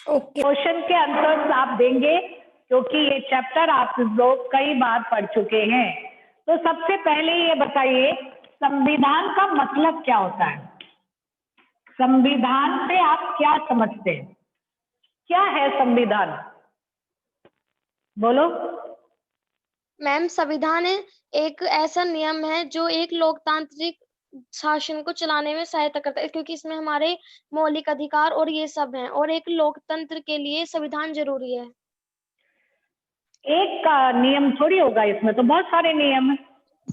Okay. Question के answers आप देंगे क्योंकि ये चैप्टर आप लोग कई बार पढ़ चुके हैं। तो सबसे पहले ये बताइए संविधान का मतलब क्या होता है? संविधान से आप क्या समझते हैं? क्या है संविधान? बोलो। मैम, संविधान एक ऐसा नियम है जो एक लोकतांत्रिक शासन को चलाने में सहायता करता है, क्योंकि इसमें हमारे मौलिक अधिकार और ये सब हैं, और एक लोकतंत्र के लिए संविधान जरूरी है। एक का नियम थोड़ी होगा, इसमें तो बहुत सारे नियम हैं।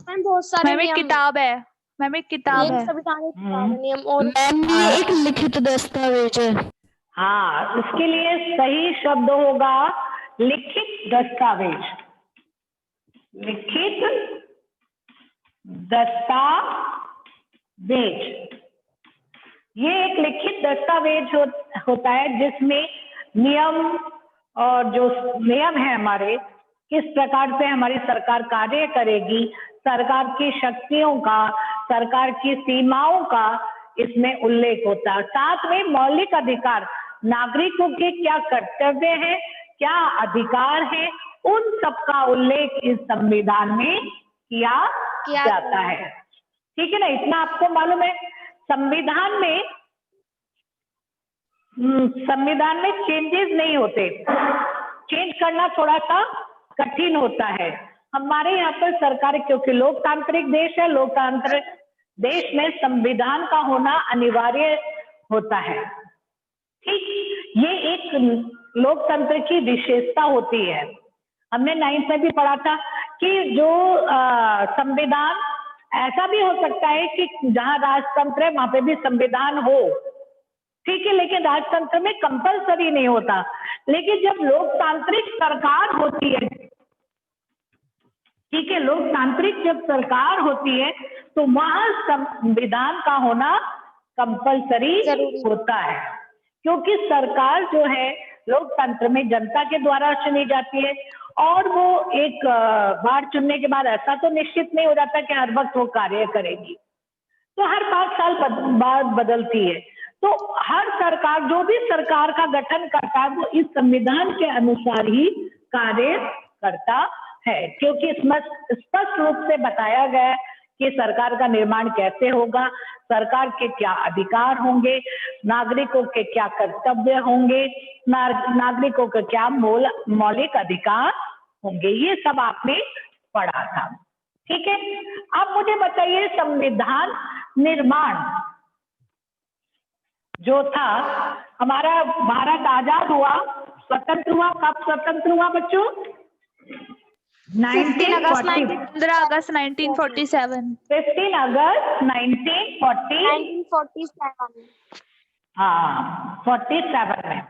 मैम बहुत सारे मैम एक नियम, किताब है, मैम एक किताब ये है। संविधान एक किताब है, नियम और मैम ये एक लिखित दस्तावेज है। हाँ, इसके लिए सही शब्द होगा लिखित दस्तावेज। लिखित दस्तावेज ये एक लिखित दस्तावेज होता है जिसमें नियम और जो नियम है हमारे, किस प्रकार से हमारी सरकार कार्य करेगी, सरकार की शक्तियों का, सरकार की सीमाओं का इसमें उल्लेख होता है। साथ में मौलिक अधिकार, नागरिकों के क्या कर्तव्य है, क्या अधिकार है, उन सब का उल्लेख इस संविधान में किया जाता है। ठीक है ना, इतना आपको मालूम है। संविधान में चेंजेस नहीं होते, चेंज करना थोड़ा सा कठिन होता है। हमारे यहाँ पर सरकार, क्योंकि लोकतांत्रिक देश है, लोकतांत्रिक देश में संविधान का होना अनिवार्य होता है। ठीक, ये एक लोकतंत्र की विशेषता होती है। हमने 9th में भी पढ़ा था कि जो संविधान, ऐसा भी हो सकता है कि जहां राजतंत्र है वहां पे भी संविधान हो, ठीक है, लेकिन राजतंत्र में कंपलसरी नहीं होता। लेकिन जब लोकतांत्रिक सरकार होती है, ठीक है, लोकतांत्रिक जब सरकार होती है तो वहां संविधान का होना कंपलसरी होता है, क्योंकि सरकार जो है लोकतंत्र में जनता के द्वारा चुनी जाती है, और वो एक बार चुनने के बाद ऐसा तो निश्चित नहीं हो जाता कि हर वक्त वो कार्य करेगी, तो हर 5 साल बाद बदलती है। तो हर सरकार, जो भी सरकार का गठन करता है, वो इस संविधान के अनुसार ही कार्य करता है, क्योंकि स्पष्ट रूप से बताया गया है कि सरकार का निर्माण कैसे होगा, सरकार के क्या अधिकार होंगे, नागरिकों के क्या कर्तव्य होंगे, नागरिकों के क्या मौलिक अधिकार होंगे, ये सब आपने पढ़ा था। ठीक है, अब मुझे बताइए संविधान निर्माण जो था, हमारा भारत आजाद हुआ, स्वतंत्र हुआ, कब स्वतंत्र हुआ बच्चों? 15 अगस्त 1947। 15 अगस्त 1947। हाँ, 47 में।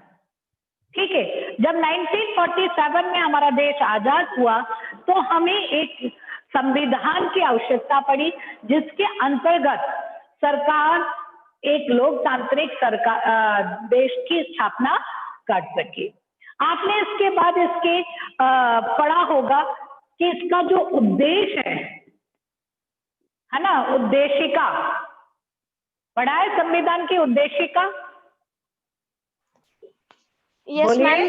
ठीक है, जब 1947 में हमारा देश आजाद हुआ तो हमें एक संविधान की आवश्यकता पड़ी, जिसके अंतर्गत सरकार एक लोकतांत्रिक सरकार देश की स्थापना कर सके। आपने इसके बाद इसके पढ़ा होगा कि इसका जो उद्देश्य है ना, उद्देशिका पढ़ा है संविधान की उद्देशिका? यस मैम,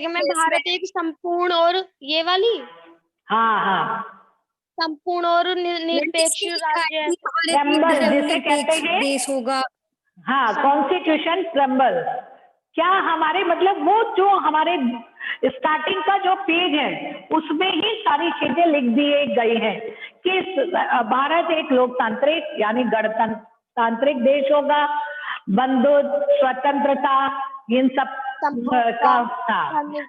मैं भारत एक संपूर्ण और ये वाली, हाँ, संपूर्ण और निरपेक्ष राज्य, जिसे कहते हैं देश होगा। हाँ, कॉन्स्टिट्यूशन प्रैम्बल। क्या हमारे मतलब वो जो हमारे स्टार्टिंग का जो पेज है उसमें ही सारी चीजें लिख दी गई हैं कि भारत एक लोकतांत्रिक यानी गणतांत्रिक देश होगा, बंधुत्व, स्वतंत्रता, इन सब का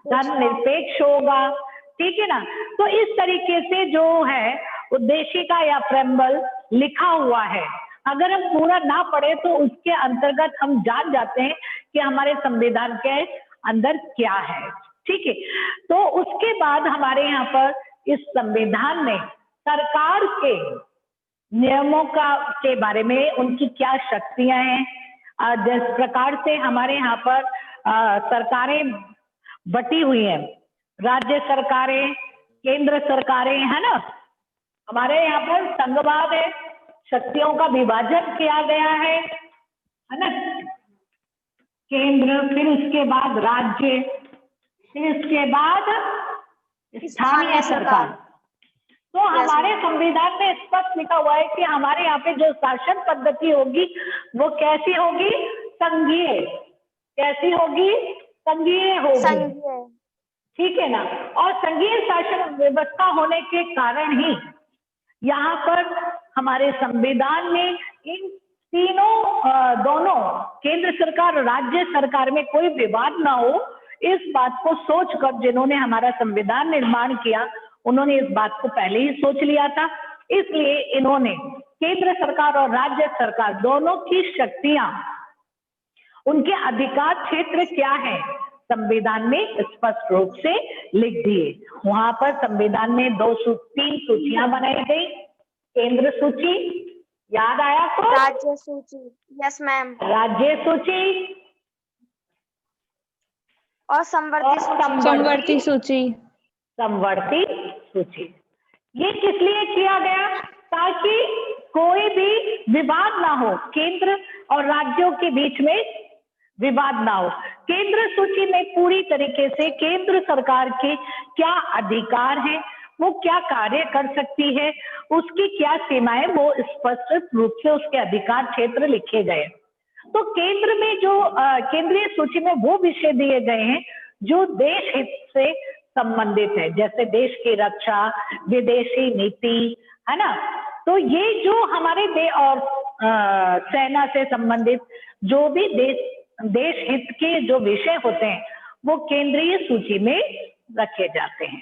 धर्मनिरपेक्ष होगा। ठीक है ना, तो इस तरीके से जो है उद्देशिका या प्रैम्बल लिखा हुआ है। अगर हम पूरा ना पढ़े तो उसके अंतर्गत हम जान जाते हैं कि हमारे संविधान के अंदर क्या है। ठीक है, तो उसके बाद हमारे यहाँ पर इस संविधान में सरकार के नियमों के बारे में, उनकी क्या शक्तियां हैं, जिस प्रकार से हमारे यहाँ पर सरकारें बटी हुई हैं, राज्य सरकारें, केंद्र सरकारें, है ना, हमारे यहाँ पर संघवाद है, शक्तियों का विभाजन किया गया है ना, केंद्र, फिर उसके बाद राज्य, फिर इसके बाद स्थानीय सरकार। तो हमारे संविधान में स्पष्ट लिखा हुआ है कि हमारे यहाँ पे जो शासन पद्धति होगी वो कैसी होगी? संघीय। कैसी होगी? संघीय होगी। ठीक है ना। और संघीय शासन व्यवस्था होने के कारण ही यहाँ पर हमारे संविधान में इन तीनों दोनों केंद्र सरकार और राज्य सरकार में कोई विवाद ना हो, इस बात को सोचकर जिन्होंने हमारा संविधान निर्माण किया उन्होंने इस बात को पहले ही सोच लिया था। इसलिए इन्होंने केंद्र सरकार और राज्य सरकार दोनों की शक्तियां, उनके अधिकार क्षेत्र क्या है, संविधान में स्पष्ट रूप से लिख दिए। वहां पर संविधान में 3 सूचियां बनाई गई। केंद्र सूची, याद आया तो? राज्य सूची, यस मैम। राज्य सूची और समवर्ती सूची। समवर्ती सूची। ये किस लिए किया गया? ताकि कोई भी विवाद ना हो, केंद्र और राज्यों के बीच में विवाद ना हो। केंद्र सूची में पूरी तरीके से केंद्र सरकार के क्या अधिकार है, वो क्या कार्य कर सकती है, उसकी क्या सीमाएं, वो स्पष्ट रूप से उसके अधिकार क्षेत्र लिखे गए। तो केंद्र में जो केंद्रीय सूची में वो विषय दिए गए हैं जो देश हित से संबंधित है, जैसे देश की रक्षा, विदेशी नीति, है ना। तो ये जो हमारे और सेना से संबंधित जो भी देश हित के जो विषय होते हैं वो केंद्रीय सूची में रखे जाते हैं।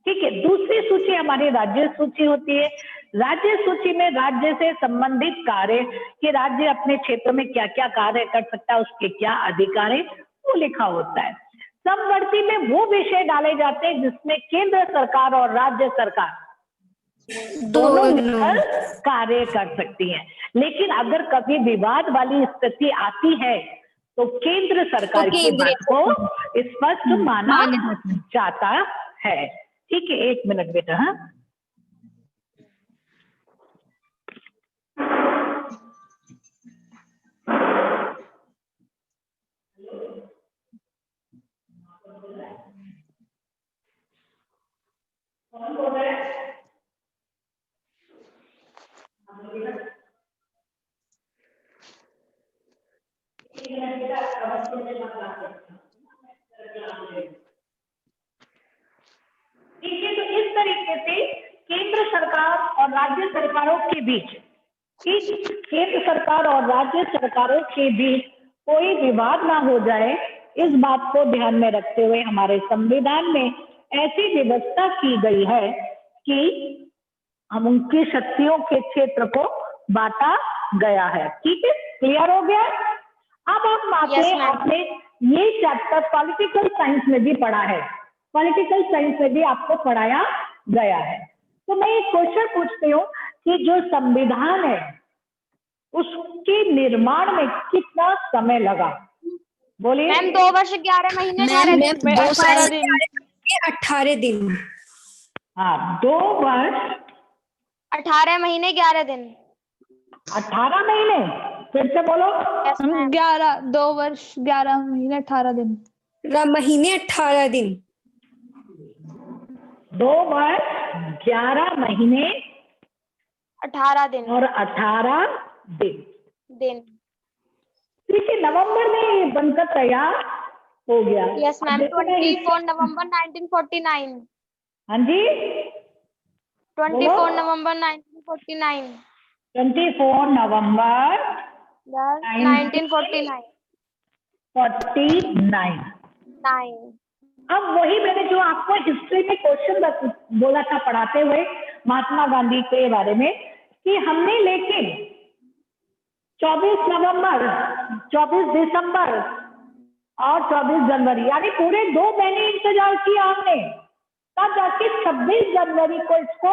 ठीक है। दूसरी सूची हमारी राज्य सूची होती है। राज्य सूची में राज्य से संबंधित कार्य कि राज्य अपने क्षेत्र में क्या क्या कार्य कर सकता है, उसके क्या अधिकार है, वो लिखा होता है। समवर्ती में वो विषय डाले जाते हैं जिसमें केंद्र सरकार और राज्य सरकार दोनों मिलकर कार्य कर सकती हैं। लेकिन अगर कभी विवाद वाली स्थिति आती है तो केंद्र सरकार की बात को स्पष्ट माना जाता है। ठीक है, 1 मिनट बेटा। हाँ, कौन बोल रहा है? ठीक है। तो इस तरीके से केंद्र सरकार और राज्य सरकारों के बीच, केंद्र सरकार और राज्य सरकारों के बीच कोई विवाद ना हो जाए, इस बात को ध्यान में रखते हुए हमारे संविधान में ऐसी व्यवस्था की गई है कि हम उनकी शक्तियों के क्षेत्र को बांटा गया है। ठीक है, क्लियर हो गया? अब हम आपने ये चैप्टर पॉलिटिकल साइंस में भी पढ़ा है, पॉलिटिकल साइंस में भी आपको पढ़ाया गया है। तो मैं एक क्वेश्चन पूछती हूँ कि जो संविधान है उसके निर्माण में कितना समय लगा? बोलिए। मैम 2 वर्ष 11 महीने 18 दिन। हाँ, 2 वर्ष 18 महीने 11 दिन। 18 महीने, फिर से बोलो। 2 वर्ष 11 महीने 18 दिन। महीने 18 दिन। 2 वर्ष 11 महीने 18 दिन और 18 दिन। ठीक है, नवंबर में ये बनकर तैयार हो गया। Yes ma'am. 24 नवंबर 1949। हाँ जी, 24 नवंबर 1949। 24 नवंबर 1949। 49। अब वही मैंने जो आपको हिस्ट्री में क्वेश्चन बोला था पढ़ाते हुए महात्मा गांधी के बारे में, कि हमने लेकिन 24 नवंबर, 24 दिसंबर और 24 जनवरी यानी पूरे 2 महीने इंतजार किया हमने, तब जाके 26 जनवरी को इसको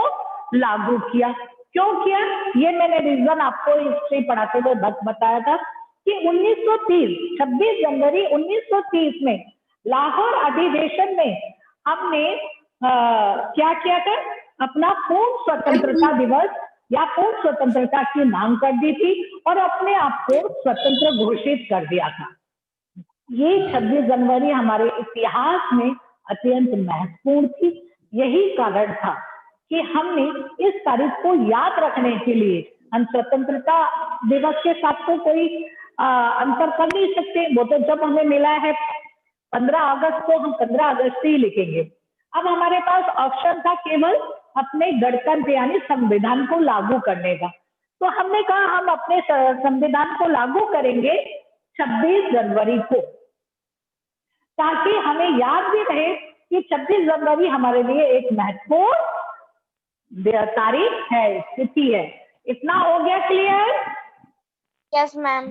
लागू किया। क्यों किया? ये मैंने रीजन आपको हिस्ट्री पढ़ाते हुए बताया था कि 1930, 26 जनवरी 1930 में लाहौर अधिवेशन में हमने क्या किया था? अपना पूर्ण स्वतंत्रता दिवस या पूर्ण स्वतंत्रता की मांग कर दी थी और अपने आप को स्वतंत्र घोषित कर दिया था। ये 26 जनवरी हमारे इतिहास में अत्यंत महत्वपूर्ण थी। यही कारण था कि हमने इस तारीख को याद रखने के लिए, हम स्वतंत्रता दिवस के साथ तो कोई अंतर कर नहीं सकते, वो तो जब हमें मिला है 15 अगस्त को हम 15 अगस्त ही लिखेंगे। अब हमारे पास ऑप्शन था केवल अपने गणतंत्र यानी संविधान को लागू करने का, तो हमने कहा हम अपने संविधान को लागू करेंगे 26 जनवरी को, ताकि हमें याद भी रहे कि 26 जनवरी हमारे लिए एक महत्वपूर्ण तारीख है, तिथि है। इतना हो गया क्लियर? Yes ma'am.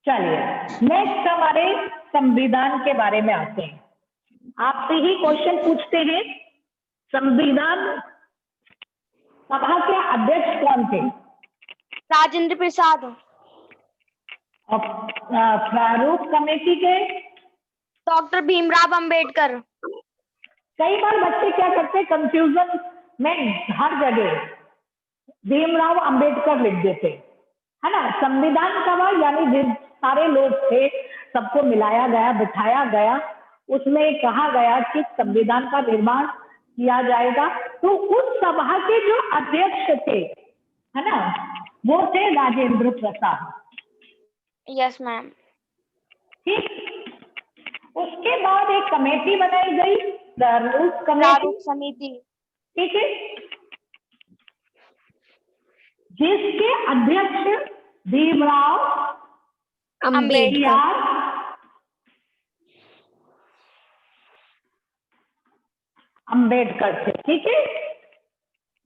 चलिए नेक्स्ट हमारे संविधान के बारे में आते हैं। आपसे ही क्वेश्चन पूछते हैं, संविधान सभा के अध्यक्ष कौन थे? राजेंद्र प्रसाद। और प्रारूप कमेटी के? डॉक्टर भीमराव अंबेडकर। कई बार बच्चे क्या करते हैं, कंफ्यूजन में हर जगह भीमराव अंबेडकर लिख देते, है ना। संविधान सभा यानी जिन सारे लोग थे सबको मिलाया गया, बिठाया गया, उसमें कहा गया कि संविधान का निर्माण किया जाएगा। तो उस सभा के जो अध्यक्ष थे, है ना, वो थे राजेंद्र प्रसाद। Yes ma'am. ठीक, उसके बाद एक कमेटी बनाई गई, प्रारूप प्रारूप समिति। ठीक है, जिसके अध्यक्ष भीमराव अंबेडकर। अंबेडकर थे। ठीक है,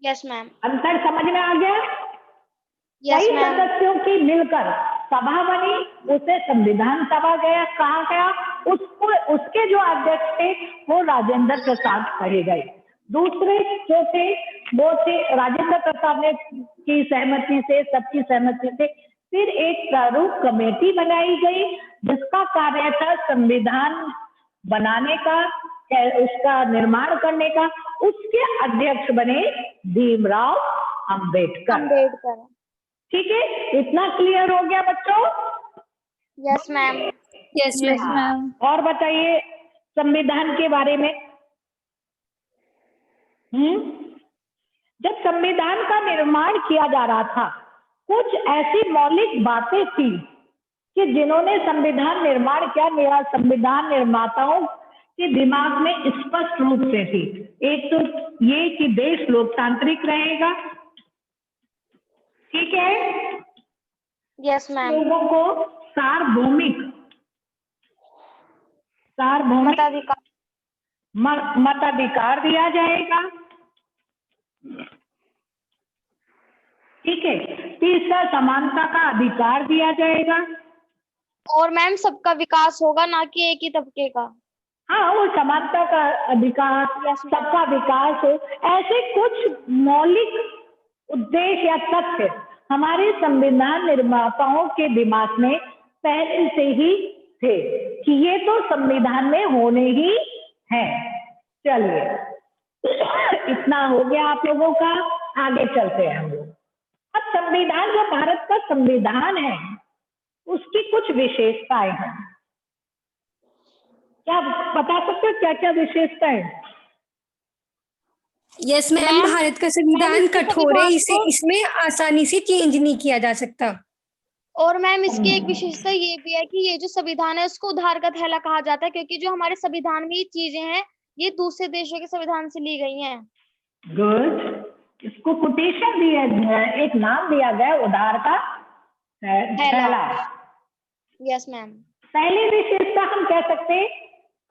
यस मैम। अंतर समझ में आ गया? यस कई मैम। सदस्यों की मिलकर सभा बनी, उसे संविधान सभा कहा गया। उसको उसके जो अध्यक्ष थे वो राजेंद्र प्रसाद कहे गए। दूसरे जो थे वो थे राजेंद्र प्रसाद ने की सहमति से, सबकी सहमति से फिर एक प्रारूप कमेटी बनाई गई, जिसका कार्य था संविधान बनाने का, उसका निर्माण करने का। उसके अध्यक्ष बने भीमराव अंबेडकर। ठीक है, इतना क्लियर हो गया बच्चों? Yes ma'am. Yes ma'am. और बताइए संविधान के बारे में। जब संविधान का निर्माण किया जा रहा था, कुछ ऐसी मौलिक बातें थी कि जिन्होंने संविधान निर्माण किया, मेरा संविधान निर्माताओं के दिमाग में स्पष्ट रूप से थी। एक तो ये कि देश लोकतांत्रिक रहेगा, ठीक है, यस मैम। लोगों को सार्वभौमिक मताधिकार दिया जाएगा। ठीक है, तीसरा समानता का अधिकार दिया जाएगा। और मैम सबका विकास होगा, ना कि एक ही तबके का। हाँ, वो समानता का अधिकार, सबका विकास हो, ऐसे कुछ मौलिक उद्देश्य या तथ्य हमारे संविधान निर्माताओं के दिमाग में पहले से ही थे कि ये तो संविधान में होने ही है। चलिए इतना हो गया आप लोगों का, आगे चलते हैं हम लोग। अब संविधान, जो भारत का संविधान है, उसकी कुछ विशेषताएं हैं। क्या बता सकते हो क्या क्या विशेषताएं? यस मैम, भारत का संविधान कठोर है, इसे इसमें आसानी से चेंज नहीं किया जा सकता। और मैम इसकी एक विशेषता ये भी है कि ये जो संविधान है उसको उधार का थैला कहा जाता है, क्योंकि जो हमारे संविधान में ये चीजें हैं ये दूसरे देशों के संविधान से ली गई हैं। गुड, इसको कोटेशन दिया, एक नाम दिया गया, उधार का थैला। Yes ma'am. पहली विशेषता हम कह सकते हैं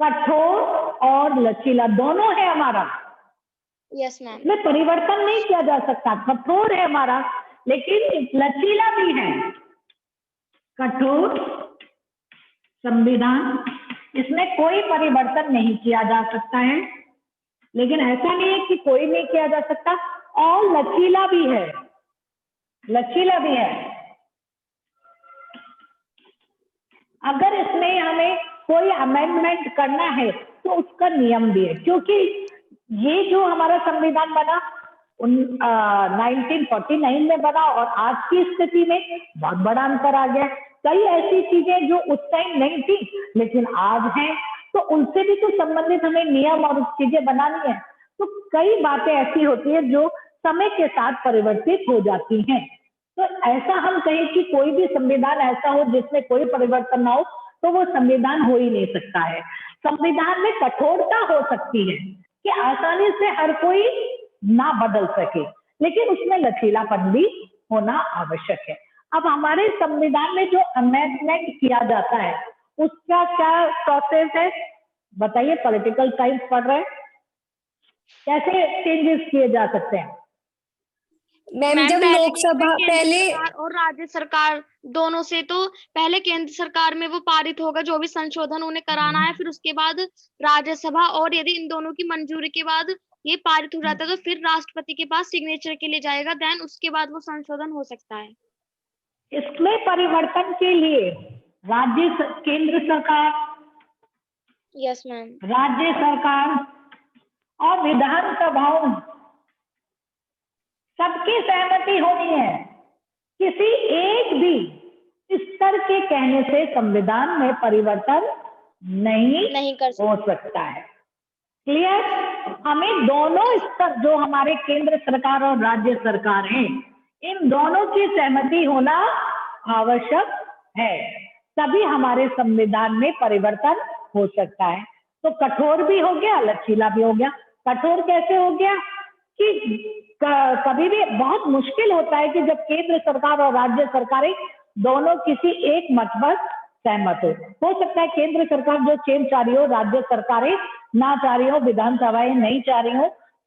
कठोर और लचीला दोनों है हमारा। Yes ma'am. इसमें परिवर्तन नहीं किया जा सकता। कठोर है हमारा लेकिन लचीला भी है। कठोर संविधान, इसमें कोई परिवर्तन नहीं किया जा सकता है, लेकिन ऐसा नहीं है कि कोई नहीं किया जा सकता। और लचीला भी है, लचीला भी है। अगर इसमें हमें कोई अमेंडमेंट करना है तो उसका नियम भी है, क्योंकि ये जो हमारा संविधान बना 1949 में बना और आज की स्थिति में बहुत बड़ा अंतर आ गया। कई ऐसी चीजें जो उस टाइम नहीं थी लेकिन आज हैं, तो उनसे भी तो संबंधित हमें नियम और चीजें बनानी है। तो कई बातें ऐसी होती है जो समय के साथ परिवर्तित हो जाती हैं। तो ऐसा हम कहें कि कोई भी संविधान ऐसा हो जिसमें कोई परिवर्तन ना हो, तो वो संविधान हो ही नहीं सकता है। संविधान में कठोरता हो सकती है कि आसानी से हर कोई ना बदल सके, लेकिन उसमें लचीलापन भी होना आवश्यक है। अब हमारे संविधान में जो अमेंडमेंट किया जाता है उसका क्या प्रोसेस है बताइए। पॉलिटिकल साइंस पढ़ रहे हैं, कैसे चेंजेस किए जा सकते हैं? मैम मैम जब पहले लोकसभा केंद्र पहले सरकार और राज्य सरकार दोनों से, तो पहले केंद्र सरकार में वो पारित होगा जो भी संशोधन उन्हें कराना है, फिर उसके बाद राज्यसभा, और यदि इन दोनों की मंजूरी के बाद ये पारित हो जाता है तो फिर राष्ट्रपति के पास सिग्नेचर के लिए जाएगा, देन उसके बाद वो संशोधन हो सकता है। इसमें परिवर्तन के लिए केंद्र सरकार, यस मैम। राज्य सरकार और विधानसभाओं सबकी सहमति होनी है। किसी एक भी स्तर के कहने से संविधान में परिवर्तन नहीं कर हो सकता है। क्लियर? हमें दोनों स्तर जो हमारे केंद्र सरकार और राज्य सरकार हैं, इन दोनों की सहमति होना आवश्यक है, तभी हमारे संविधान में परिवर्तन हो सकता है। तो कठोर भी हो गया, लचीला भी हो गया। कठोर कैसे हो गया कि कभी भी बहुत मुश्किल होता है कि जब केंद्र सरकार और राज्य सरकारें दोनों किसी एक मत पर सहमत हो सकता है केंद्र सरकार जो चेंज चाह रही हो, राज्य सरकारें ना चाह रही हो, विधानसभाएं नहीं चाह रही हो,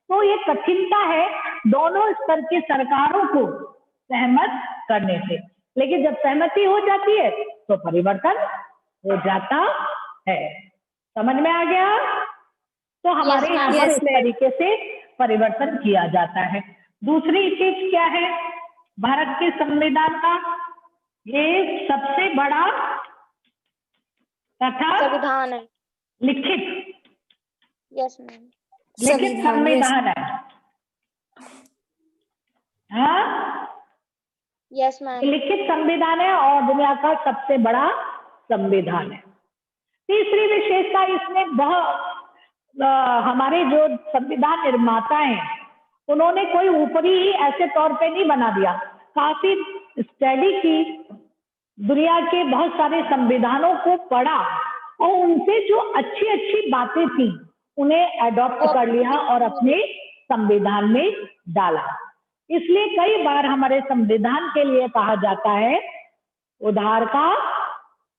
तो ये कठिनता है दोनों स्तर की सरकारों को सहमत करने से। लेकिन जब सहमति हो जाती है तो परिवर्तन हो जाता है। समझ में आ गया? तो हमारे यहाँ पर इस तरीके से परिवर्तन किया जाता है। दूसरी चीज क्या है भारत के संविधान का? ये सबसे बड़ा तथा संविधान है। लिखित यस मैम। लिखित संविधान है। हाँ, यस मैम। लिखित संविधान है और दुनिया का सबसे बड़ा संविधान है। तीसरी विशेषता इसमें बहुत हमारे जो संविधान निर्माता हैं उन्होंने कोई ऊपरी ही ऐसे तौर पे नहीं बना दिया, काफी स्टडी की, दुनिया के बहुत सारे संविधानों को पढ़ा और उनसे जो अच्छी अच्छी बातें थी उन्हें अडॉप्ट कर लिया और अपने संविधान में डाला। इसलिए कई बार हमारे संविधान के लिए कहा जाता है उधार का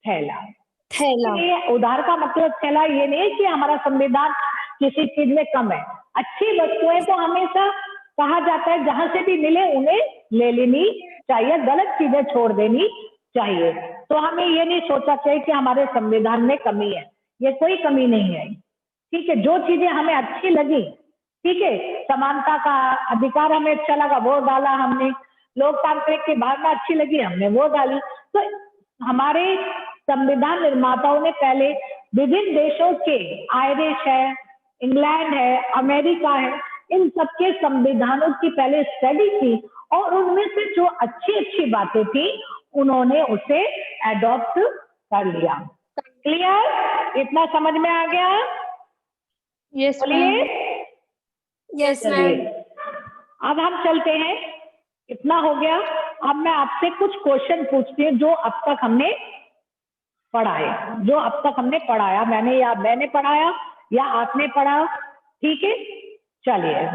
थैला। ये उधार का मतलब थैला ये नहीं कि हमारा संविधान किसी चीज में कम है। अच्छी वस्तुएं तो हमेशा कहा जाता है जहां से भी मिले उन्हें ले लेनी चाहिए, गलत चीजें छोड़ देनी चाहिए। तो हमें ये नहीं सोचना चाहिए कि हमारे संविधान में कमी है, ये कोई कमी नहीं है। ठीक है, जो चीजें हमें अच्छी लगी, ठीक है, समानता का अधिकार हमें अच्छा लगा वो डाला हमने, लोकतांत्रिक की भावना अच्छी लगी हमने वो डाली। तो हमारे संविधान निर्माताओं ने पहले विभिन्न देशों के, आयरिश है, इंग्लैंड है, अमेरिका है, इन सबके संविधानों की पहले स्टडी की और उनमें से जो अच्छी अच्छी बातें थी उन्होंने उसे एडॉप्ट कर लिया। क्लियर? इतना समझ में आ गया? यस बोलिए। यस चलिए मैम। अब हम चलते हैं, इतना हो गया। अब मैं आपसे कुछ क्वेश्चन पूछती हूँ जो अब तक हमने पढ़ाए, जो अब तक हमने पढ़ाया, मैंने पढ़ाया या आपने पढ़ा। ठीक है, चलिए।